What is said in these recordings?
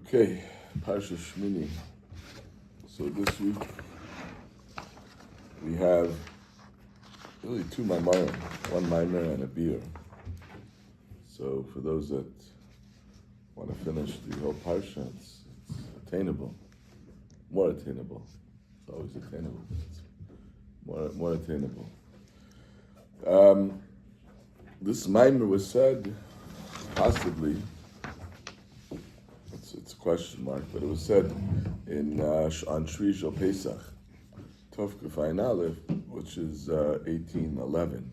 Okay, Parshas Shmini. So this week we have really two Maimarim, one Maimer and a beer. So for those that want to finish the whole Parsha, it's attainable, more attainable. It's always attainable. It's more attainable. This Maimer was said, possibly. It's a question mark, but it was said in on Shri Shel Pesach, Tov Kufay Aleph, which is 1811.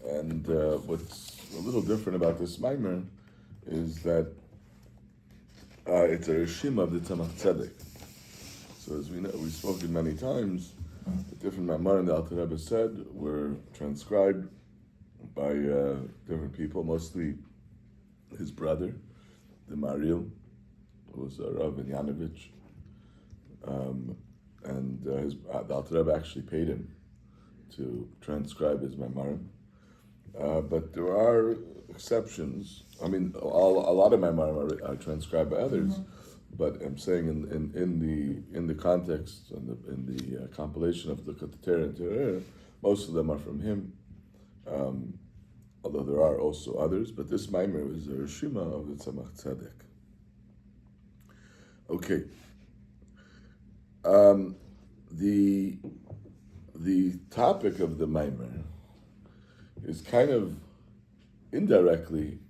And what's a little different about this Maimer is that it's a Rishim of the Tzemach Tzedek. So as we know, we've spoken many times, the different Maimarim the Alter Rebbe said were transcribed by different people, mostly his brother, the Maril, who was Rav in Yanovich, and the Alter Rebbe actually paid him to transcribe his Maimarim. But there are exceptions. I mean, a lot of Maimarim are transcribed by others, but I'm saying in the context and in the compilation of the Likutei and Torah, most of them are from him. Although there are also others, but this Maimer is a Rishima of the Tzemach Tzedek. Okay. The topic of the Maimer is kind of indirectly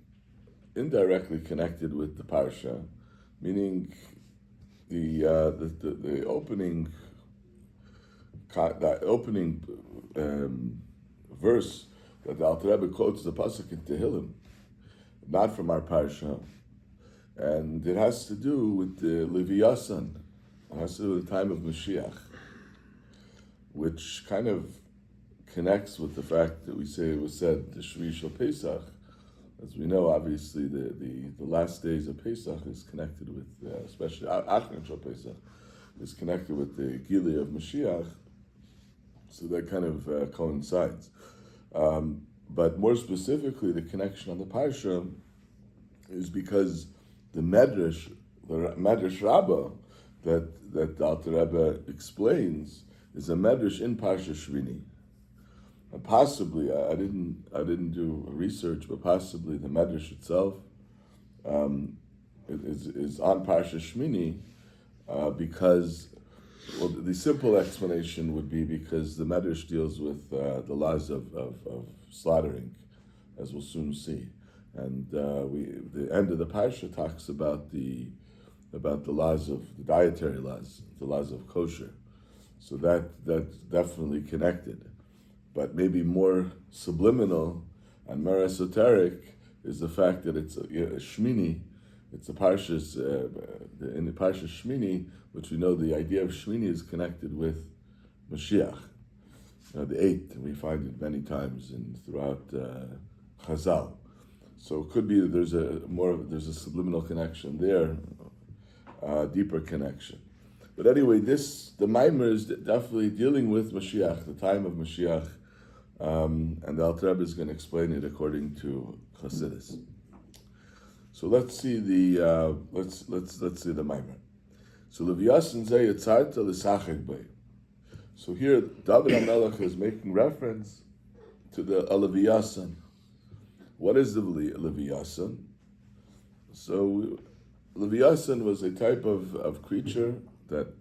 connected with the Parsha, meaning the opening verse that the Alter Rebbe quotes the pasuk in Tehillim, not from our parsha, and it has to do with the Leviathan. It has to do with the time of Mashiach, which kind of connects with the fact that we say it was said the Shri Shel Pesach. As we know, obviously the last days of Pesach is connected with, especially Achron Shel Pesach, is connected with the Gili of Mashiach. So that kind of coincides. But more specifically, the connection on the Parsha is because the Medrash Rabbah that the Alter Rebbe explains is a Medrash in Parshas Shmini. And possibly, I didn't do research, but possibly the Medrash itself is on Parshas Shmini because. Well, the simple explanation would be because the Medrash deals with the laws of slaughtering, as we'll soon see, and the end of the parsha talks about the laws of the dietary laws, the laws of kosher. So that's definitely connected, but maybe more subliminal and more esoteric is the fact that it's a Shmini. It's the Parshas, in the Parshas Shmini, which we know the idea of Shmini is connected with Mashiach. The 8th, we find it many times throughout Chazal. So it could be that there's a subliminal connection there, deeper connection. But anyway, the Maimer is definitely dealing with Mashiach, the time of Mashiach, and the Alter Rebbe is going to explain it according to Chassidus. So let's see the Maimer. So Leviathan zeh yatzarta l'sachek b'ay. So here David HaMelech is making reference to the Leviathan. What is the Leviathan? So Leviathan was a type of creature that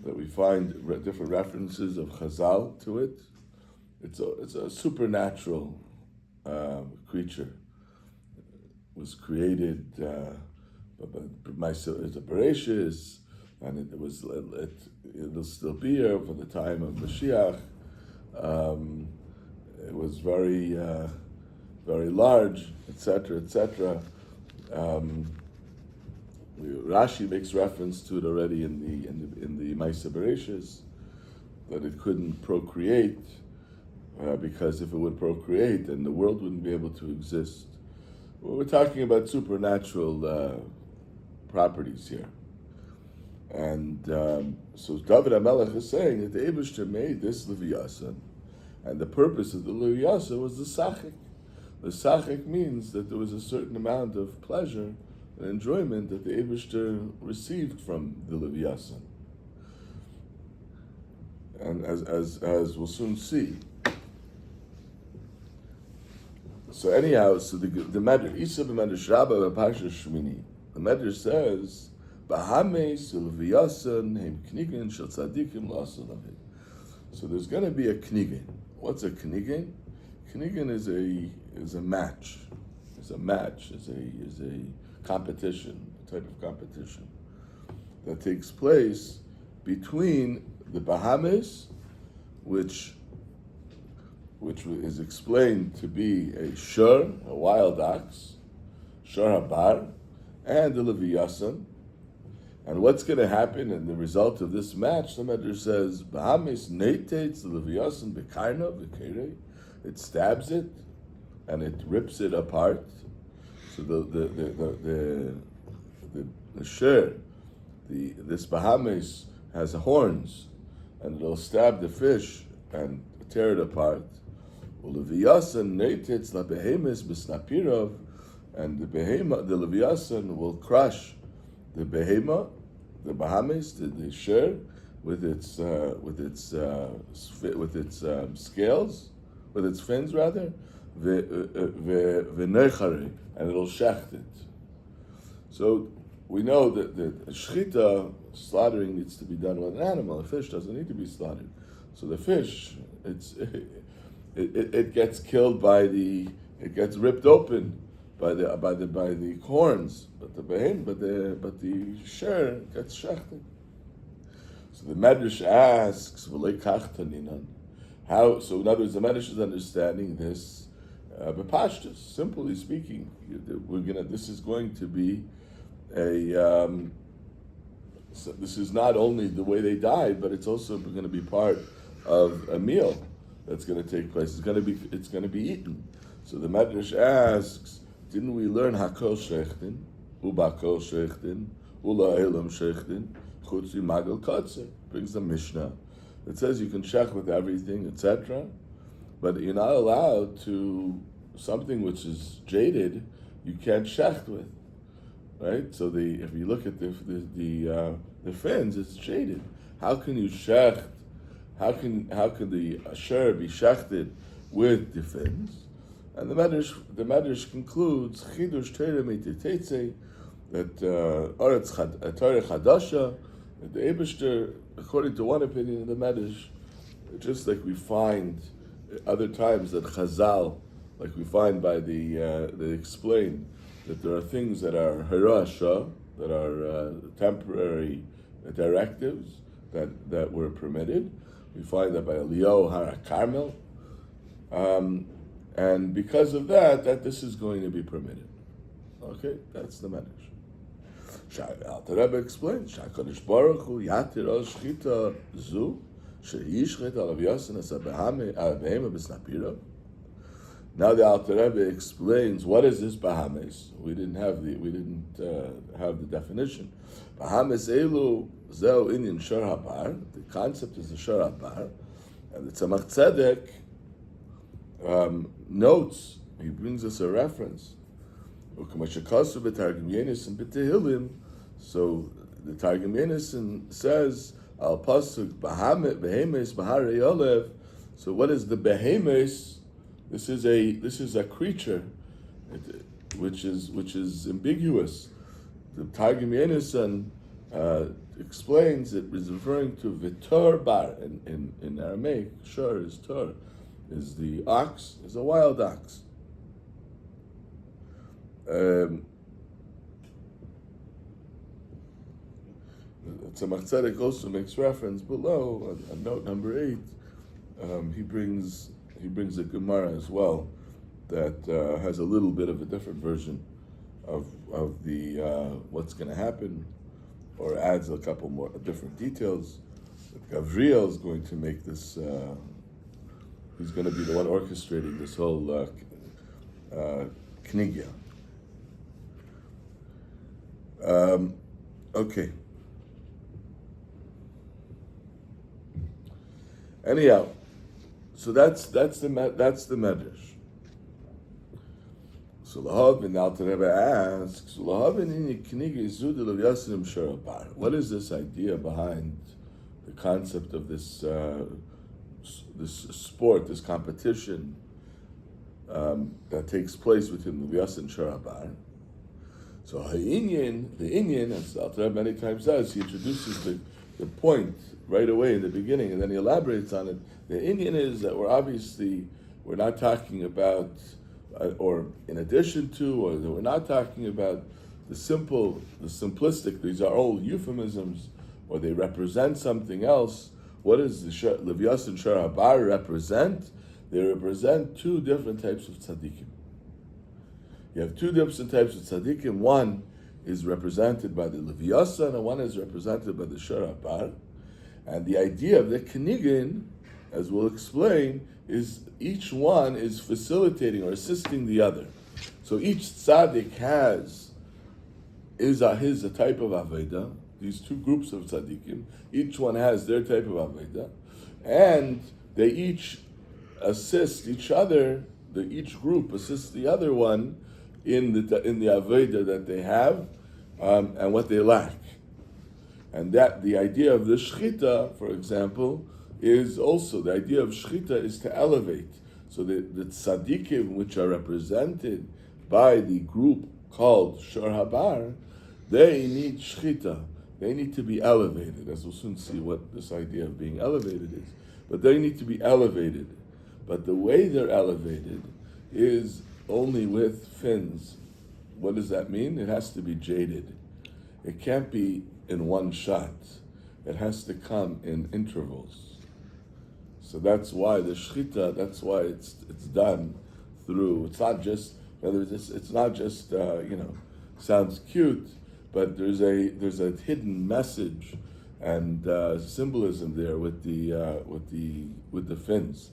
we find different references of Chazal to it. It's a supernatural creature. Was created by it's a Bereshis, and it'll still be here for the time of Mashiach. It was very very large, etc., etc. Rashi makes reference to it already in the Maisa Bereshis that it couldn't procreate because if it would procreate, then the world wouldn't be able to exist. We're talking about supernatural properties here. And so David HaMelech is saying that the Eibishter made this Leviathan, and the purpose of the Leviathan was the Sachik. The sachik means that there was a certain amount of pleasure and enjoyment that the Eibishter received from the Leviathan. And as we'll soon see. So anyhow, so the Medrash, Isa b'Medrash Rabbah b'Parshas Shmini, the Medrash says, Bahames Leviathan hem knigin shel tzadikim la'asan aved. So there's going to be a knigin. What's a knigin? Knigin is a match. Is a competition, a type of competition that takes place between the Bahamas, which is explained to be a shur, a wild ox, shur habar, and the Leviathan. And what's going to happen in the result of this match? The Medrash says, Bahamas neitates the Leviathan bekarna v'kerei. It stabs it and it rips it apart. So the shur, this Bahamas has horns, and it'll stab the fish and tear it apart. Uleviyasan neititz la behemis b'snapirov, and the Leviathan will crush the behema, the Bahamas, the shur, with its scales, with its fins rather, v'nechare, and it'll shecht it. So we know that the shchita, slaughtering, needs to be done with an animal. A fish doesn't need to be slaughtered. So the fish, it gets killed it gets ripped open by the horns, but the shur gets shechted. So the Medrash asks, how? So in other words, the Medrash is understanding this Parshas. Simply speaking, this is going to be so this is not only the way they died, but it's also going to be part of a meal that's going to take place. It's going to be eaten. So the Medrash asks, didn't we learn hakol shechtin, ubakol shechtin, ula elam shechtin, chutz magal kotzer? Brings the Mishnah. It says you can shech with everything, etc., but you're not allowed to something which is jaded. You can't shech with, right? So if you look at the fins, it's jaded. How can you shecht? How can the asher be shechted with the fins? And the Medrash concludes chidush Torah meitetze, that Torah chadasha, that the Eibishter, according to one opinion of the Medrash, just like we find other times that Chazal, like we find by they explain that there are things that are harasha, that are temporary directives that were permitted. We find that by Eliyahu Hara Carmel, and because of that this is going to be permitted. Okay, that's the Medrash. The Rebbe explains, Shakadosh Baruch Hu yatir al shchita zu sheyishchet al Leviathan as behema b'snapira. Now the Alter Rebbe explains what is this Bahamas. We didn't have the definition. Bahamas elu zeu inyan shur habar. The concept is the shur habar, and the Tzemach Tzedek notes. He brings us a reference. So the Targum Yonason says al pasuk behemes b'harei olev. So what is the behemes? This is a creature, which is ambiguous. The Targum Yonason explains it is referring to vitor bar in Aramaic. Shur is tor, is the ox, is a wild ox. Tzemach Tzedek also makes reference below on note number 8. He brings a Gemara as well that has a little bit of a different version of the what's going to happen, or adds a couple more different details. That Gavriel is going to make this. He's going to be the one orchestrating this whole knigya. Okay. Anyhow, so that's the Medrash. So Lahavin, now the Rebbe asks, what is this idea behind the concept of this sport, this competition that takes place between the Vyas and Sharabar? So the Inyan, as the Alter Rebbe many times says, he introduces the point right away in the beginning, and then he elaborates on it. The Inyan is that we're not talking about, or in addition to, or that we're not talking about the simplistic. These are all euphemisms, or they represent something else. What does the Vyas and Sharabar represent? They represent two different types of tzaddikim. You have two different types of tzaddikim. One is represented by the Leviasa, and one is represented by the Sharabar. And the idea of the Kenigin, as we'll explain, is each one is facilitating or assisting the other. So each tzaddik is a type of Aveda. These two groups of tzaddikim, each one has their type of Aveda, and they each assist each other. Each group assists the other one in the Aveda that they have and what they lack. And that the idea of the Shchita, for example, is also, the idea of Shchita is to elevate. So the tzaddikim, which are represented by the group called Shor Habar, they need Shchita. They need to be elevated, as we'll soon see what this idea of being elevated is. But they need to be elevated. But the way they're elevated is only with fins. What does that mean? It has to be jaded. It can't be in one shot. It has to come in intervals. So that's why the shchita, that's why it's done through, it's not just, sounds cute, but there's a hidden message and symbolism there with the fins.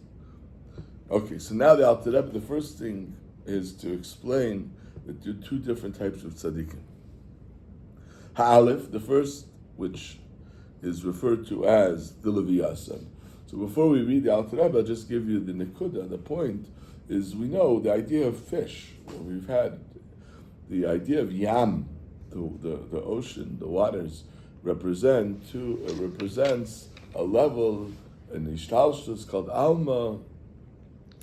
Okay, so now the Alter Rebbe, the first thing is to explain the two different types of tzaddikim. Ha'alef, the first, which is referred to as the Leviyasa. So before we read the Alter Rebbe, I'll just give you the nekuda. The point is, we know the idea of fish. We've had the idea of yam, the ocean, the waters, represents a level in Ishtalshus called Alma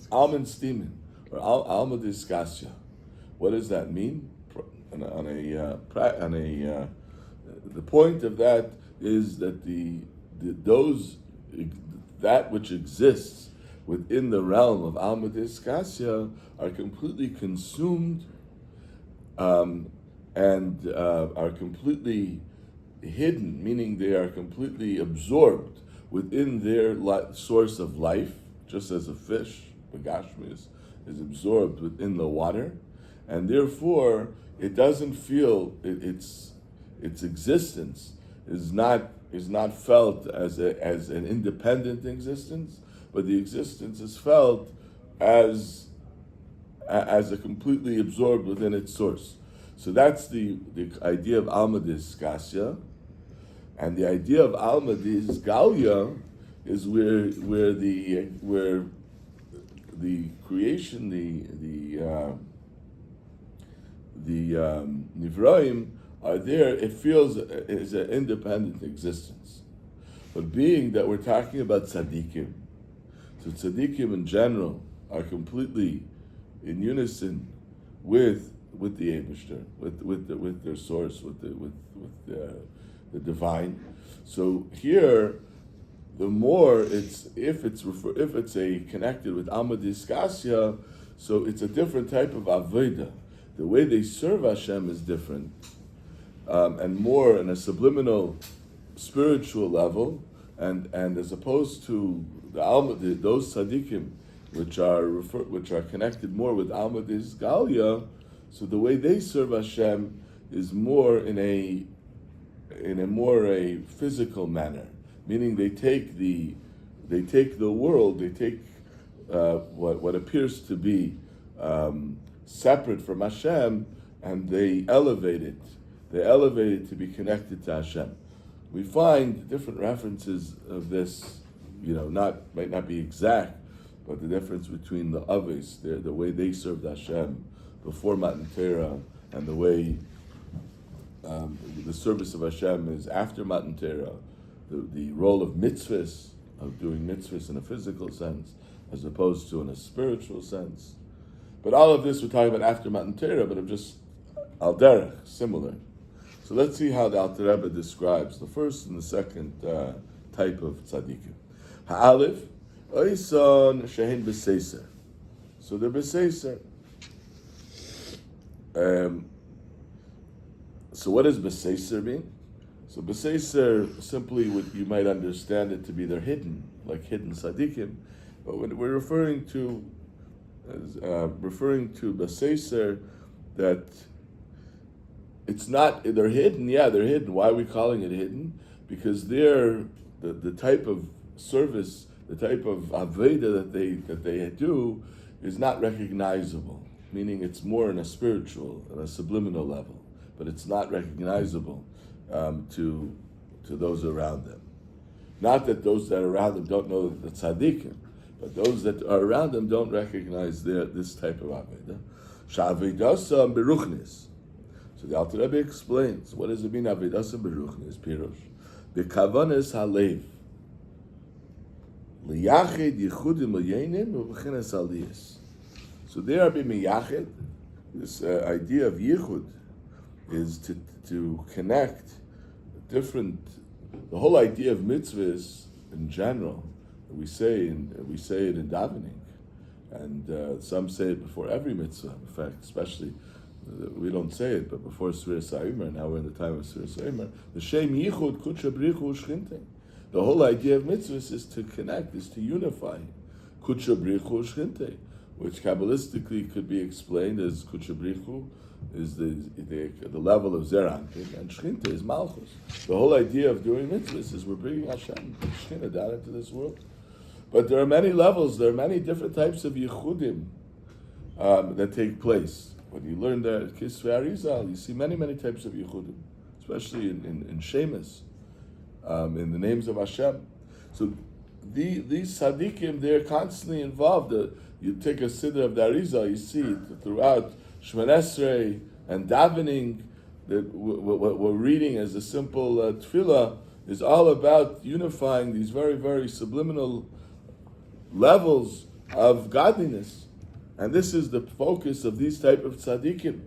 Stimin, or Alma Diskasya. What does that mean? The point of that is that that which exists within the realm of Alma Diskasya are completely consumed and are completely hidden, meaning they are completely absorbed within their source of life, just as a fish, Bagashmi, is absorbed within the water, and therefore it doesn't feel its existence is not felt as an independent existence, but the existence is felt as a completely absorbed within its source. So that's the idea of Alma Diskasya, and the idea of Alma Disgalya is where the creation, the Nivraim are there. It feels is an independent existence, but being that we're talking about tzaddikim, so tzaddikim in general are completely in unison with the Eibishter, with their source, with the divine. So here, the more if it's connected with Alma Diskasya, so it's a different type of avodah. The way they serve Hashem is different, and more in a subliminal, spiritual level, and as opposed to those tzaddikim, which are connected more with Alma Disgalya. So the way they serve Hashem is more in a physical manner, meaning they take the world, they take what appears to be separate from Hashem, and they elevate it. They elevate it to be connected to Hashem. We find different references of this, might not be exact, but the difference between the Aves, the way they served Hashem before Matan Torah and the way the service of Hashem is after Matan Torah, the role of mitzvahs, of doing mitzvahs in a physical sense, as opposed to in a spiritual sense. But all of this we're talking about after Matan Torah, but I'm just al derech, similar. So let's see how the Alter Rebbe describes the first and the second type of tzaddikim. Ha'alif, oison shehin b'seiser. So they're b'seiser. So what does b'seiser mean? So b'seiser, simply what you might understand it to be they're hidden, like hidden tzaddikim. But when we're referring to b'seiser, that it's not, they're hidden, yeah, they're hidden. Why are we calling it hidden? Because they're the type of service, the type of aveda that they do is not recognizable. Meaning it's more in a spiritual, in a subliminal level, but it's not recognizable to those around them. Not that those that are around them don't know the tzaddikim, but those that are around them don't recognize this type of aveda. Sha'avedasa beruchnis. So the Alter Rebbe explains, what does it mean, Avedasa Beruchnis, Pirosh? The Kavanas Halev. Liyached Yichudim L'Yenim U'B'chinas Aliyas. So there, B'Miyached, this idea of Yichud is to connect different, the whole idea of mitzvahs in general, we say it in davening, and some say it before every mitzvah, in fact, especially we don't say it, but before Surah Sa'imer, now we're in the time of Surah Sa'imer, the Shem Yichud Kutsha Brichu Shchinte. The whole idea of mitzvahs is to connect, is to unify. Kutsha Brichu Shchinte, which Kabbalistically could be explained as Kutsha Brichu is the level of Zeranpin, and Shchinte is Malchus. The whole idea of doing mitzvahs is we're bringing Hashem, Shchina, down into this world. But there are many levels, there are many different types of Yichudim that take place. When you learn the Kisvei Arizal, you see many, many types of Yichudim, especially in Shemus, in the names of Hashem. So these tzaddikim, they're constantly involved. You take a siddur of the Arizal, you see throughout Shemon Esrei and davening, that what we're reading as a simple tefillah is all about unifying these very, very subliminal levels of godliness. And this is the focus of these type of tzaddikim.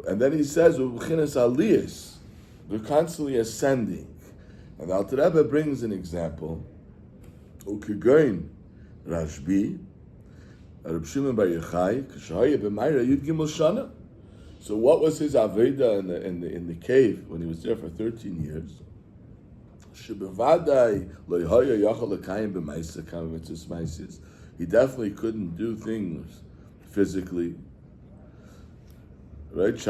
And then he says, "U'b'chinas aliyas," they're constantly ascending. And Alter Rebbe brings an example. U'kigoyin Rashbi, Reb Shimon Bar Yochai, k'shahaya b'mayra Yud Gimel Shana. So what was his aveda in the cave when he was there for 13 years? He definitely couldn't do things physically. Right? As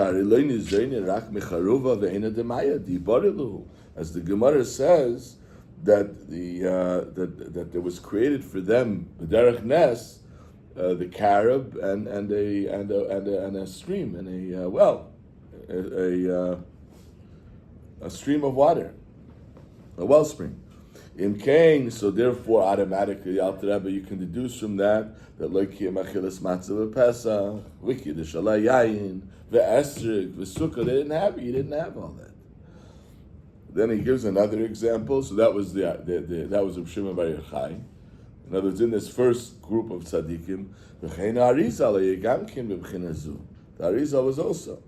the Gemara says that there was created for them the derech nes, the carob and a stream and a well, a stream of water. A wellspring. In Cain, so therefore automatically, Alter Rebbe, you can deduce from that like Machilas Matzah Pesach, Wiki the Shalai Yayin, Ve'esrik, Ve'sukkah, he didn't have all that. Then he gives another example. So that was that was Reb Shimon Bar Yochai. In other words, in this first group of tzaddikim, the Arizal was also.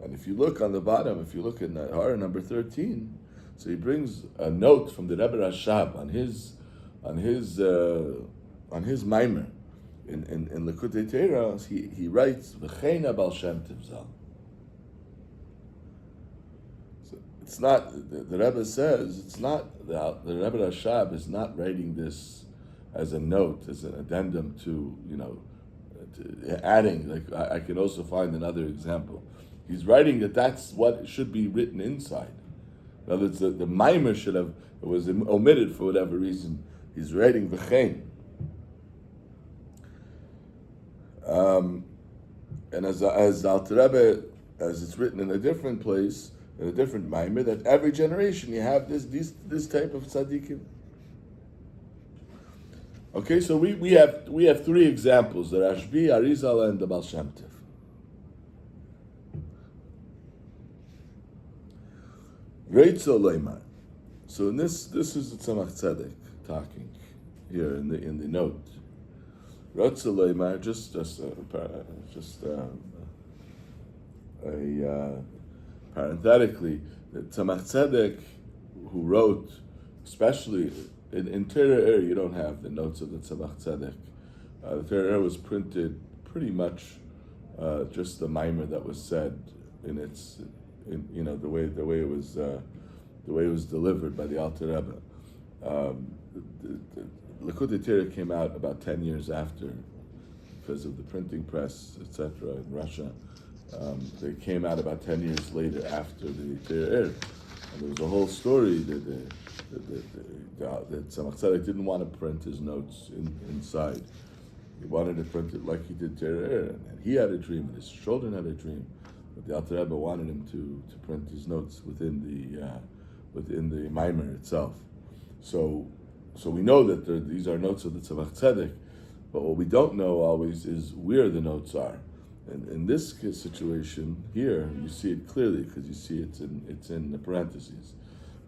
And if you look on the bottom, if you look in Hara number 13. So he brings a note from the Rebbe Rashab on his Maimer in Likutei Torah. He writes V'cheina Baal Shem Tov Zal. So it's not the Rebbe says it's not the Rebbe Rashab is not writing this as a note, as an addendum to adding. Like I can also find another example. He's writing that's what should be written inside. In other words, the Maimer it was omitted for whatever reason. He's writing V'chein. And as Alter Rebbe, as it's written in a different place, in a different Maimer, that every generation you have this type of tzaddikim. Okay, so we have three examples: the Rashbi, Arizal, and the Baal Shem Tov. Reitzel Leimar. So in this is the Tzemach Tzedek talking here in the note. Reitzel Leimar, parenthetically, the Tzemach Tzedek, who wrote, especially in Torah, you don't have the notes of the Tzemach Tzedek. The Torah was printed pretty much just the mimer that was said in its, the way it was delivered by the Alter Rebbe. The Likutei Torah came out about 10 years after, because of the printing press, etc. in Russia. They came out about 10 years later after the Torah. And there was a whole story that Tzemach Tzedek didn't want to print his notes inside. He wanted to print it like he did Torah, and he had a dream, and his children had a dream. But the Alter Rebbe wanted him to print his notes within the mimer itself. So we know that these are notes of the Tzemach Tzedek, but what we don't know always is where the notes are. And in this situation here, you see it clearly because you see it's in the parentheses.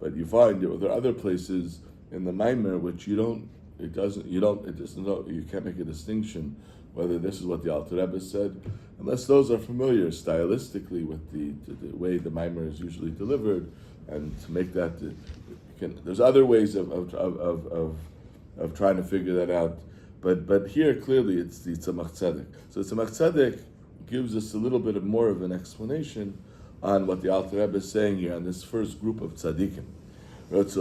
But you find there are other places in the mimer which you can't make a distinction whether this is what the Alter Rebbe said, unless those are familiar stylistically with the way the mimer is usually delivered, and to make that, there's other ways of trying to figure that out. But here clearly it's the Tzemach Tzedek. So Tzemach Tzedek gives us a little bit more of an explanation on what the Alter Rebbe is saying here on this first group of tzaddikim. This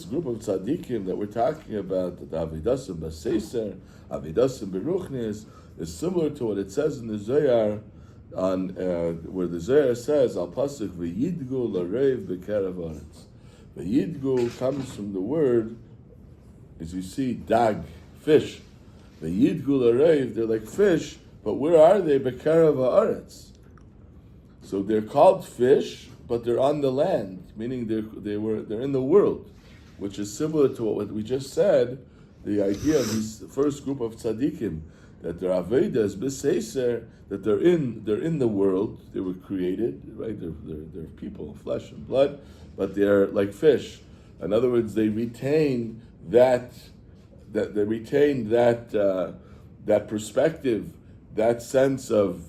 group of tzaddikim that we're talking about, the Avidasim Baseiser, Avidasim Beruchnis, is similar to what it says in the Zohar, on where the Zohar says, Al Pasuk V'yidgu l'reiv b'kerav haaretz. V'yidgu comes from the word, as you see, dag, fish. V'yidgu l'reiv, they're like fish, but where are they? B'kerav haaretz. So they're called fish, but they're on the land, meaning they're in the world, which is similar to what we just said. The idea of this first group of tzaddikim, that their avedas b'seiser, that they're in the world, they were created, right? They're people, flesh and blood, but they're like fish. In other words, they retain that perspective, that sense of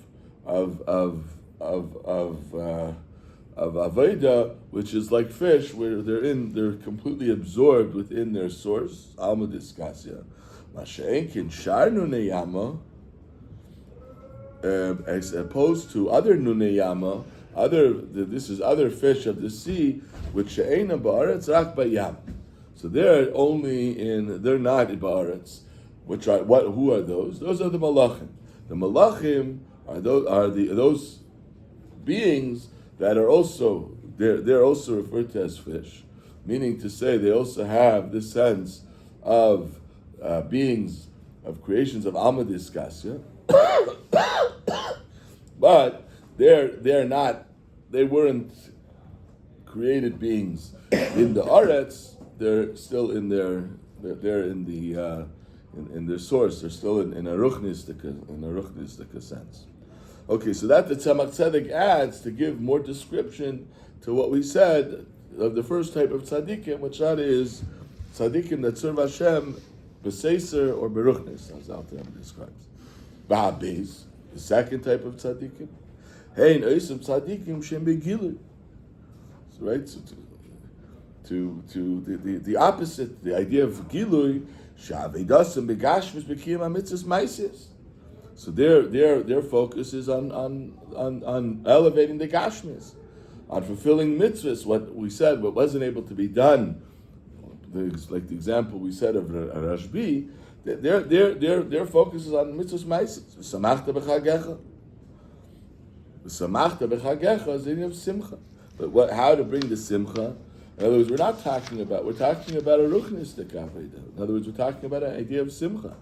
Aveda, which is like fish, where they're completely absorbed within their source. Alma Diskasya. Masha'enkin Shar Nuneyama, as opposed to other Nuneyama, this is other fish of the sea, which She'ena Ba'aretz Rak Bayam. So they're not in Ba'aretz. Who are those? Those are the Malachim. The Malachim are those beings that are also they're also referred to as fish, meaning to say they also have this sense of beings, of creations of Alma Diskasya, but they weren't created beings in the Aretz. They're still in their source. They're still in a ruchnistika sense. Okay, so that the Tzemach Tzedek adds to give more description to what we said of the first type of tzaddikim, which that is tzaddikim that serve Hashem b'seiser or beruchnis, as Alter Rebbe describes. Ba'abeis, the second type of tzaddikim, hein oisem tzaddikim shem begilui. So right, to the opposite, the idea of gilui, shavedasim begashmis b'kiyam hamitzvos maisis. So their focus is on elevating the gashmis, on fulfilling mitzvahs. What we said, what wasn't able to be done, like the example we said of Rashbi, their focus is on mitzvahs maisis. V'samachta b'chagecha. V'samachta b'chagecha is the idea of simcha. But how to bring the simcha? In other words, we're talking about a ruchnistik aveda. In other words, we're talking about an idea of simcha.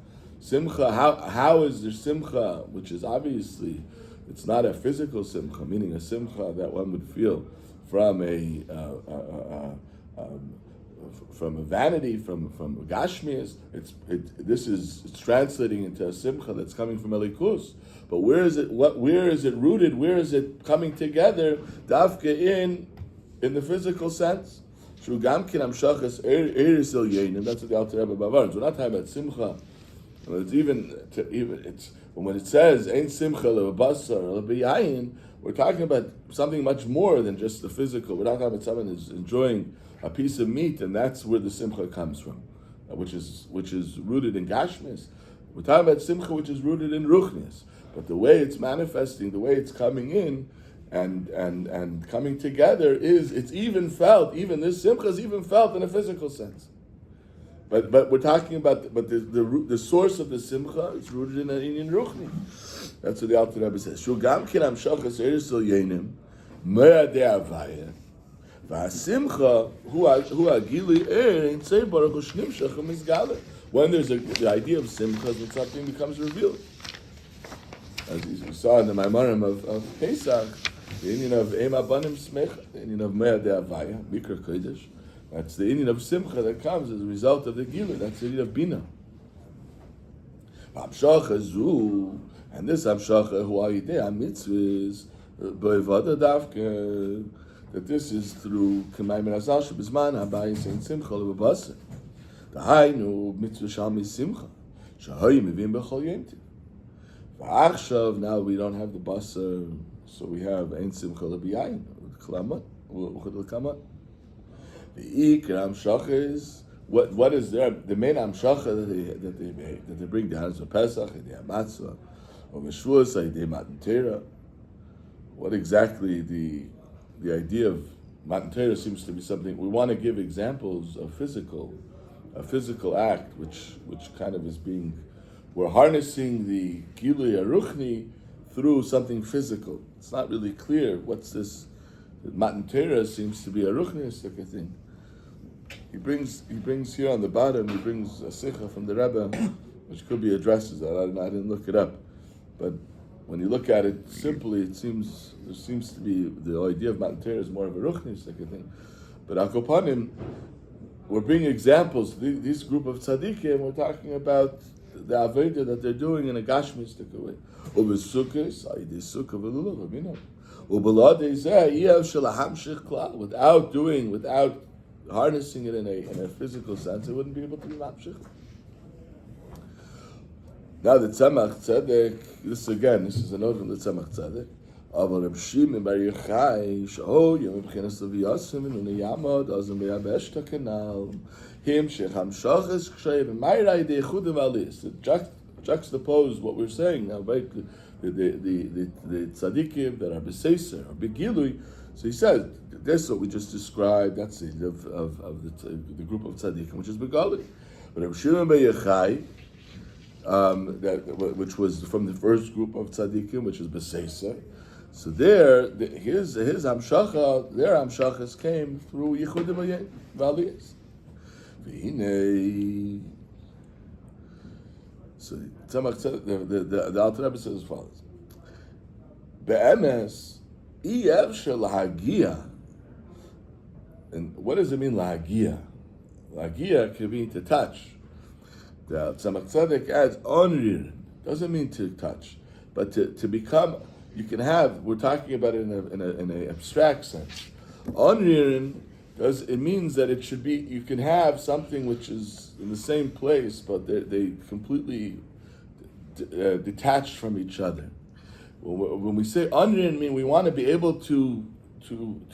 Simcha, how is there simcha, which is obviously, it's not a physical simcha, meaning a simcha that one would feel from a from a vanity, from Gashmias. It's translating into a simcha that's coming from Elikus. But where is it? Where is it rooted? Where is it coming together? Dafka in the physical sense. That's what the Alter Rebbe Bavar. We're not talking about simcha. It's when it says ain't simcha lebasar lebiyayin, we're talking about something much more than just the physical. We're not talking about someone who's enjoying a piece of meat, and that's where the simcha comes from, which is rooted in gashmis. We're talking about simcha, which is rooted in ruchnis. But the way it's manifesting, the way it's coming in, and coming together it's even felt. Even this simcha is even felt in a physical sense. But we're talking about the source of the simcha is rooted in an Inyan Ruchni. That's what the Alter Rebbe says. Shugam kinam shachas erisel yenim mea de'avaya v'asimcha hu agili ein tzei baruch u'shnim shachem izgale. When there's the idea of simcha, when something becomes revealed. As you saw in the Maimarim of Pesach, the Inyan of Ema Banim Smecha, the Inyan of Mea de'avaya, Mikra Kodesh. That's the Inyan of Simcha that comes as a result of the Gilui. That's the Inyan of Bina. Hamshacha zu, and this Hamshacha hu ayidei hamitzvahs boivada davke, that this is through K'may Merazal shebizman habayis ein Simcha lebasar. Dahainu mitzvah shalmi Simcha shahoy mivim b'chol yemtiv. V'achshav, now we don't have the basar, so we have ein Simcha lebiyayin k'lamat u'chad l'kamat. The ikar amshacha is what is there? The main amshacha that they bring down is the Pesach and the Matzah, or Meshvuos and the Matan Torah. What exactly the idea of Matan Torah seems to be something we want to give examples of a physical act, which kind of is being, we're harnessing the Gilui Aruchni through something physical. It's not really clear what's this. Matan Torah seems to be a ruchnistic thing. He brings here on the bottom. He brings a sikha from the Rebbe, which could be addresses that I didn't look it up, but when you look at it simply, there seems to be the idea of Matan Torah is more of a ruchnistic thing. But Akopanim, we're bringing examples. This group of tzaddikim, we're talking about the avodah that they're doing in a gashmistic way. Without harnessing it in a physical sense, it wouldn't be able to be mamshich. Now the Tzemach Tzedek, this is a note from the Tzemach Tzedek. Aber Reb Shimon bar Yochai, shehoya mebchinas leviyasim v'nunei yamod azim beyabesh takenal him shechamshachas k'shei b'mayrai de'echudim alis. Juxtapose what we're saying now, right? The tzaddikim that are b'seiser or b'gilui. So he says that's what we just described. That's the of the group of tzaddikim, which is begali. But Reb Shimon bar Yochai, which was from the first group of tzaddikim, which is b'seiser. So there, his amshacha, their amshachas came through yichudim v'aliyas. V'hinei. So the Alter Rebbe says as follows: Be'emes iev shel lahagia. And what does it mean lahagia? Lahagia can mean to touch. The Tzemach Tzedek adds onrir. Doesn't mean to touch, but to become. You can have. We're talking about it in an abstract sense. Onrir it means that it should be. You can have something which is in the same place, but they completely detached from each other. When we say onrir, mean we want to be able to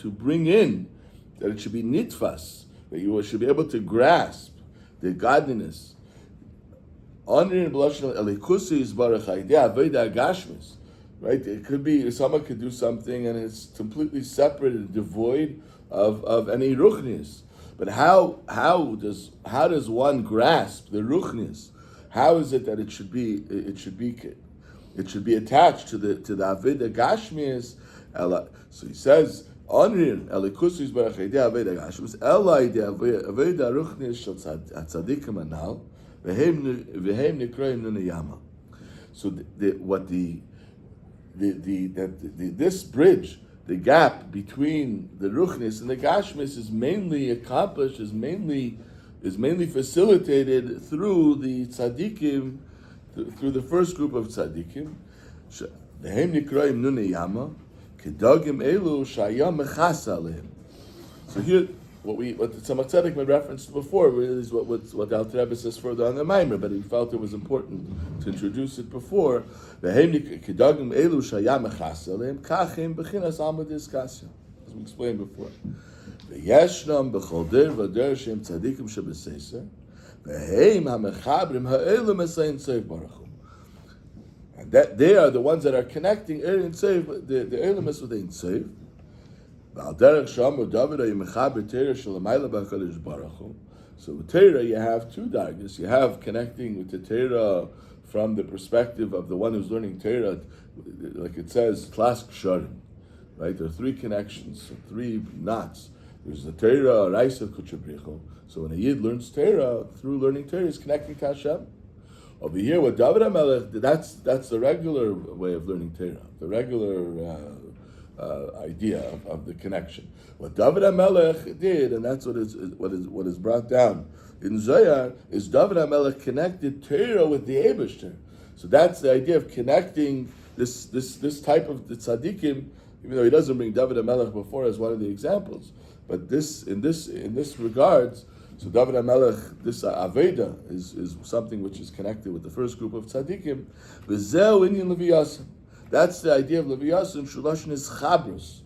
bring in that it should be nitfas, that you should be able to grasp the godliness. Onrir b'lashon elikusi is baruch ha'ideh aveda gashmis. Right? It could be someone could do something and it's completely separate and devoid of any ruchnis. But how does one grasp the ruchnis? How is it that it should be attached to the aveda gashmis? So he says onrin elikusis barachidei aveda gashmis elai de aveda ruchnis shel tzadikim anal v'hem nikroim nunei. So this bridge the gap between the ruchnis and the gashmis is mainly accomplished, is mainly facilitated through the tzaddikim, through the first group of tzaddikim. V'hem nikraim nunei yama, kedagim elu shayam mechasa alehem. So here, what the Tzemach Tzedek made reference to before is what the Alter Rebbe says further on the Maimer, but he felt it was important to introduce it before. V'hem kedagim elu shayam mechasa alehem, kachem b'chinas alma diskasya, as we explained before. V'yeshnam b'chol der v'der shem tzadikim shebeseser, v'heim ha'mechabrim ha'elam esayin tzev baruch hu. And that they are the ones that are connecting Ein Tzev, the Eilamis with Ein Tzev. So with Torah you have two dargis. You have connecting with the Torah from the perspective of the one who's learning Torah, like it says, Tlas Ksharim. Right? There are three connections, three knots. There's the Torah, Raisa, Kuchabricho. So when a Yid learns Torah, through learning Torah, he's connecting to Hashem. Over here, with David HaMelech, that's the regular way of learning Torah, the regular idea of the connection. What David HaMelech did, and that's what is brought down in Zohar, is David HaMelech connected Torah with the Eibishter. So that's the idea of connecting this type of the tzaddikim, even though he doesn't bring David HaMelech before as one of the examples. But in this regards, so David HaMelech, this Aveda is something which is connected with the first group of tzaddikim. V'zeu inyan Levi Yassin. That's the idea of Levi Yassin. Shuloshin is chabrus.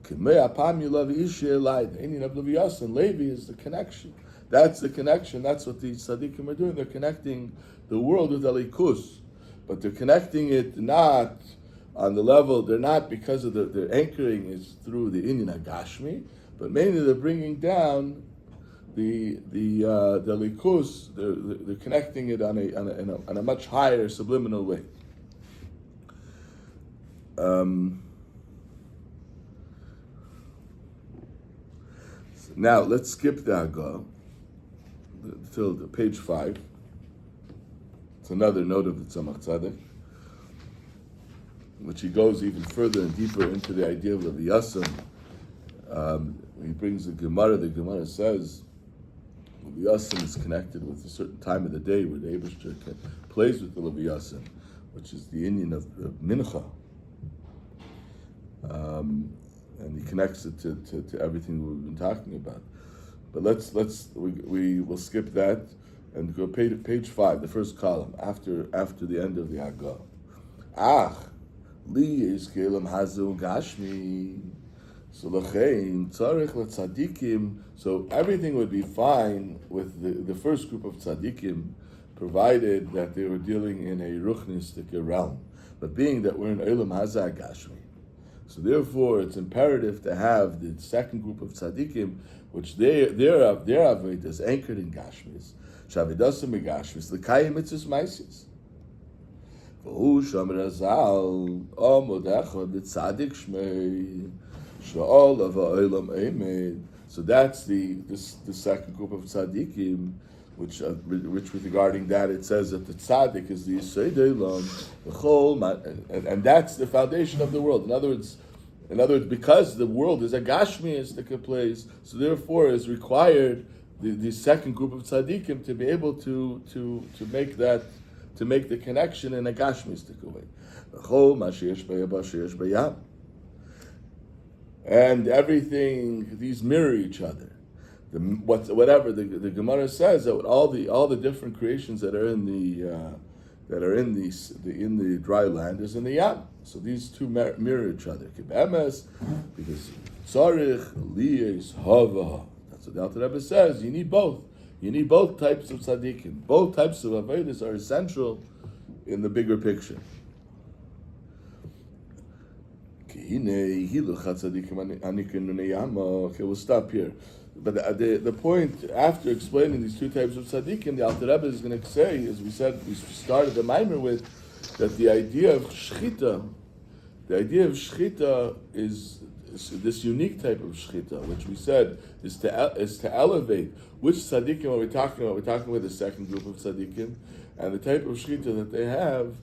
K'mei apam yilavi ishi elai. The inyan of Levi Yassin, Levi, is the connection. That's the connection. That's what the tzaddikim are doing. They're connecting the world with Elikus. But they're connecting it not on the level, they're not because of their anchoring is through the inyan Agashmi, but mainly they're bringing down the likus, they're connecting it on a much higher subliminal way. Now let's skip the Hagah till page 5. It's another note of the Tzemach Tzedek, which he goes even further and deeper into the idea of Levi Yassin. He brings the Gemara. The Gemara says Levi Yassin is connected with a certain time of the day where the Eibishter plays with the Levi Yassin, which is the inyan of Mincha. And he connects it to everything we've been talking about. But we will skip that and go page 5, the first column, after the end of the Hagah. Ach, li yiskelam hazu gashmi. So everything would be fine with the first group of tzaddikim, provided that they were dealing in a ruchnistic realm. But being that we're in Olam Hazeh Gashmi, so therefore it's imperative to have the second group of tzaddikim, which their avodah is anchored in Gashmis. Shavidasim Gashmis, l'kayim mitzvos maisis. V'hu shomer azal amod echad l'tzadik shmei. So that's the second group of tzaddikim, which with regarding that it says that the tzaddik is the Yisod Eilam, the Chol, and that's the foundation of the world. In other words, because the world is a gashmiistic place, so therefore is required the second group of tzaddikim to be able to make the connection in a gashmiistic way. The Chol mashiach b'yam. And everything, these mirror each other. Whatever the Gemara says, that all the different creations that are in the dry land is in the Yam. So these two mirror each other. Because tzarich liyes hava. That's what the Alter Rebbe says. You need both. You need both types of tzaddikim. Both types of avodas are essential in the bigger picture. Okay, we'll stop here. But the point, after explaining these two types of tzaddikim, the Alter Rebbe is going to say, as we said, we started the Maimer with, that the idea of shchita is this unique type of shchita, which we said is to elevate. Which tzaddikim are we talking about? We're talking about the second group of tzaddikim, and the type of shchita that they have